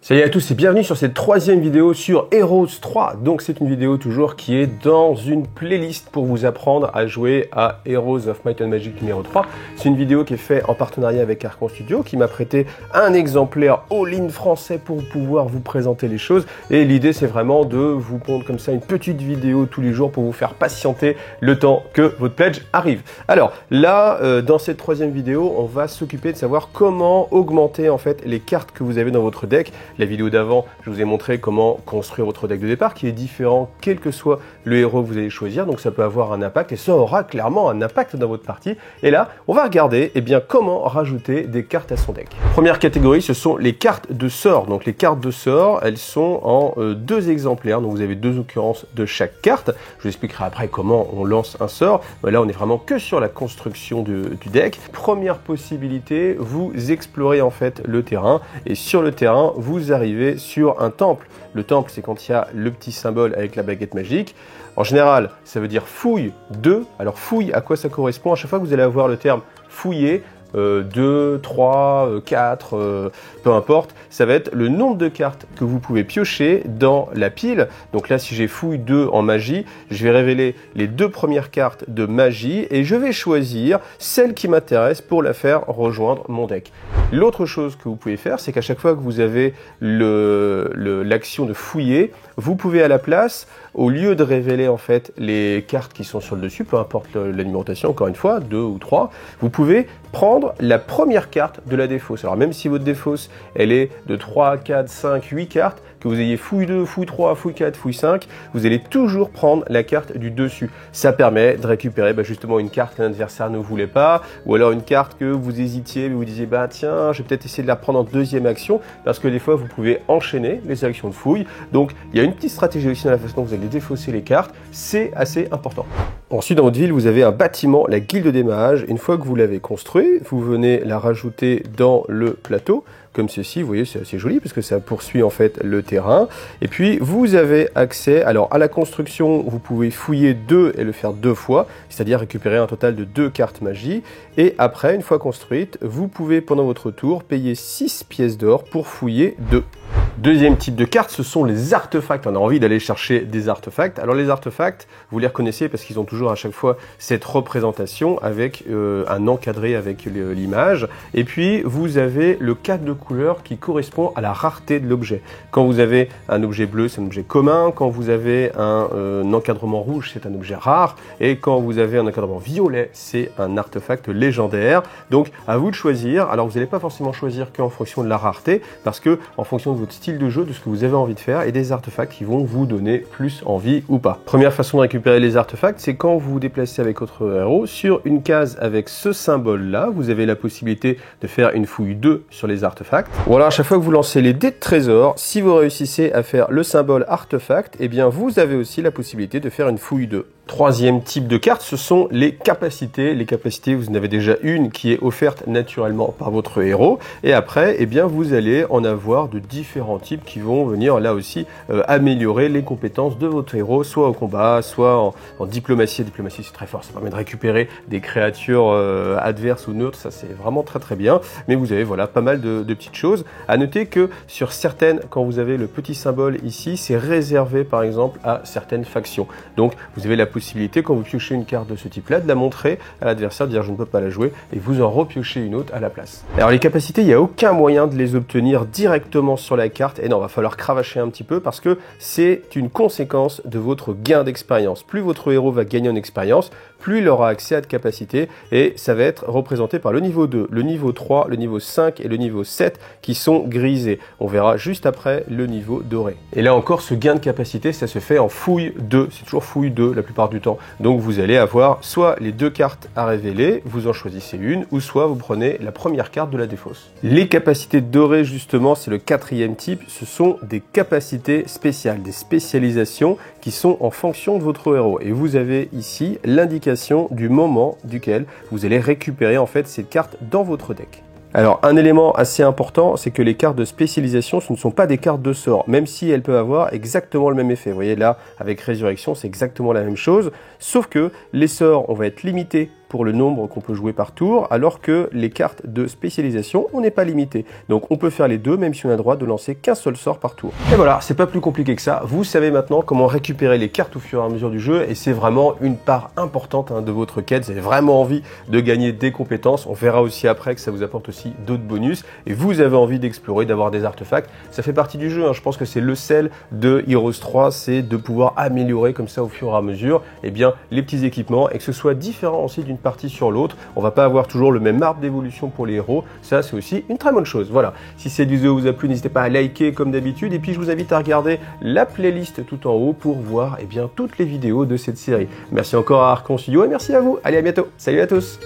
Salut à tous et bienvenue sur cette troisième vidéo sur Heroes 3. Donc c'est une vidéo toujours qui est dans une playlist pour vous apprendre à jouer à Heroes of Might and Magic numéro 3. C'est une vidéo qui est faite en partenariat avec Archon Studio qui m'a prêté un exemplaire all-in français pour pouvoir vous présenter les choses. Et l'idée c'est vraiment de vous pondre comme ça une petite vidéo tous les jours pour vous faire patienter le temps que votre pledge arrive. Alors là, dans cette troisième vidéo, on va s'occuper de savoir comment augmenter en fait les cartes que vous avez dans votre deck. La vidéo d'avant, je vous ai montré comment construire votre deck de départ qui est différent quel que soit le héros que vous allez choisir. Donc ça peut avoir un impact et ça aura clairement un impact dans votre partie. Et là, on va regarder comment rajouter des cartes à son deck. Première catégorie, ce sont les cartes de sort. Donc les cartes de sort, elles sont en deux exemplaires. Donc vous avez deux occurrences de chaque carte. Je vous expliquerai après comment on lance un sort. Mais là, on est vraiment que sur la construction du deck. Première possibilité, vous explorez en fait le terrain et sur le terrain, vous arrivez sur un temple. Le temple, c'est quand il y a le petit symbole avec la baguette magique. En général, ça veut dire fouille 2. Alors fouille, à quoi ça correspond? À chaque fois que vous allez avoir le terme fouiller, 2, 3, 4, peu importe, ça va être le nombre de cartes que vous pouvez piocher dans la pile. Donc là, si j'ai fouille 2 en magie, je vais révéler les deux premières cartes de magie et je vais choisir celle qui m'intéresse pour la faire rejoindre mon deck. L'autre chose que vous pouvez faire, c'est qu'à chaque fois que vous avez l'action de fouiller, vous pouvez à la place, au lieu de révéler en fait les cartes qui sont sur le dessus, peu importe la numérotation, encore une fois, 2 ou 3, vous pouvez prendre la première carte de la défausse. Alors même si votre défausse, elle est de 3, 4, 5, 8 cartes, que vous ayez fouille 2, fouille 3, fouille 4, fouille 5, vous allez toujours prendre la carte du dessus. Ça permet de récupérer justement une carte qu'un adversaire ne voulait pas, ou alors une carte que vous hésitiez, mais vous disiez tiens, je vais peut-être essayer de la prendre en deuxième action, parce que des fois vous pouvez enchaîner les actions de fouille. Donc il y a une petite stratégie aussi dans la façon dont vous allez défausser les cartes, c'est assez important. Ensuite, dans votre ville, vous avez un bâtiment, la guilde des mages. Une fois que vous l'avez construit, vous venez la rajouter dans le plateau, comme ceci. Vous voyez, c'est assez joli parce que ça poursuit en fait le terrain. Et puis, vous avez accès, alors à la construction, vous pouvez fouiller 2 et le faire 2 fois, c'est-à-dire récupérer un total de 2 cartes magie. Et après, une fois construite, vous pouvez pendant votre tour payer 6 pièces d'or pour fouiller 2. Deuxième type de carte, ce sont les artefacts. On a envie d'aller chercher des artefacts. Alors les artefacts, vous les reconnaissez parce qu'ils ont toujours à chaque fois cette représentation avec un encadré avec l'image. Et puis vous avez le cadre de couleur qui correspond à la rareté de l'objet. Quand vous avez un objet bleu, c'est un objet commun. Quand vous avez un encadrement rouge, c'est un objet rare. Et quand vous avez un encadrement violet, c'est un artefact légendaire. Donc à vous de choisir. Alors vous n'allez pas forcément choisir qu'en fonction de la rareté, parce que en fonction de votre style de jeu, de ce que vous avez envie de faire, et des artefacts qui vont vous donner plus envie ou pas. Première façon de récupérer les artefacts, c'est quand vous vous déplacez avec votre héros sur une case avec ce symbole là, vous avez la possibilité de faire une fouille 2 sur les artefacts. Ou alors à chaque fois que vous lancez les dés de trésor, si vous réussissez à faire le symbole artefact, et bien vous avez aussi la possibilité de faire une fouille 2. Troisième type de carte, ce sont les capacités. Les capacités, vous en avez déjà une qui est offerte naturellement par votre héros. Et après, eh bien, vous allez en avoir de différents types qui vont venir là aussi améliorer les compétences de votre héros, soit au combat, soit en diplomatie. La diplomatie, c'est très fort. Ça permet de récupérer des créatures adverses ou neutres. Ça, c'est vraiment très très bien. Mais vous avez voilà pas mal de petites choses. À noter que sur certaines, quand vous avez le petit symbole ici, c'est réservé par exemple à certaines factions. Donc, vous avez la possibilité, quand vous piochez une carte de ce type-là, de la montrer à l'adversaire, de dire je ne peux pas la jouer, et vous en repiochez une autre à la place. Alors les capacités, il n'y a aucun moyen de les obtenir directement sur la carte, et non, il va falloir cravacher un petit peu parce que c'est une conséquence de votre gain d'expérience. Plus votre héros va gagner en expérience, plus il aura accès à de capacités, et ça va être représenté par le niveau 2, le niveau 3, le niveau 5 et le niveau 7 qui sont grisés. On verra juste après le niveau doré. Et là encore, ce gain de capacité, ça se fait en fouille 2, c'est toujours fouille 2 la plupart du temps. Donc vous allez avoir soit les deux cartes à révéler, vous en choisissez une, ou soit vous prenez la première carte de la défausse. Les capacités dorées, justement, c'est le quatrième type, ce sont des capacités spéciales, des spécialisations qui sont en fonction de votre héros. Et vous avez ici l'indication du moment duquel vous allez récupérer en fait ces cartes dans votre deck. Alors, un élément assez important, c'est que les cartes de spécialisation, ce ne sont pas des cartes de sort, même si elles peuvent avoir exactement le même effet. Vous voyez là, avec Résurrection, c'est exactement la même chose, sauf que les sorts, on va être limité pour le nombre qu'on peut jouer par tour, alors que les cartes de spécialisation, on n'est pas limité. Donc on peut faire les deux, même si on a le droit de lancer qu'un seul sort par tour. Et voilà, c'est pas plus compliqué que ça. Vous savez maintenant comment récupérer les cartes au fur et à mesure du jeu, et c'est vraiment une part importante de votre quête. Vous avez vraiment envie de gagner des compétences. On verra aussi après que ça vous apporte aussi d'autres bonus, et vous avez envie d'explorer, d'avoir des artefacts. Ça fait partie du jeu, Je pense que c'est le sel de Heroes 3, c'est de pouvoir améliorer comme ça au fur et à mesure, eh bien, les petits équipements, et que ce soit différent aussi d'une partie sur l'autre. On va pas avoir toujours le même arbre d'évolution pour les héros. Ça, c'est aussi une très bonne chose. Voilà. Si cette vidéo vous a plu, n'hésitez pas à liker comme d'habitude, et puis je vous invite à regarder la playlist tout en haut pour voir, eh bien, toutes les vidéos de cette série. Merci encore à Archon Studio et merci à vous. Allez, à bientôt. Salut à tous.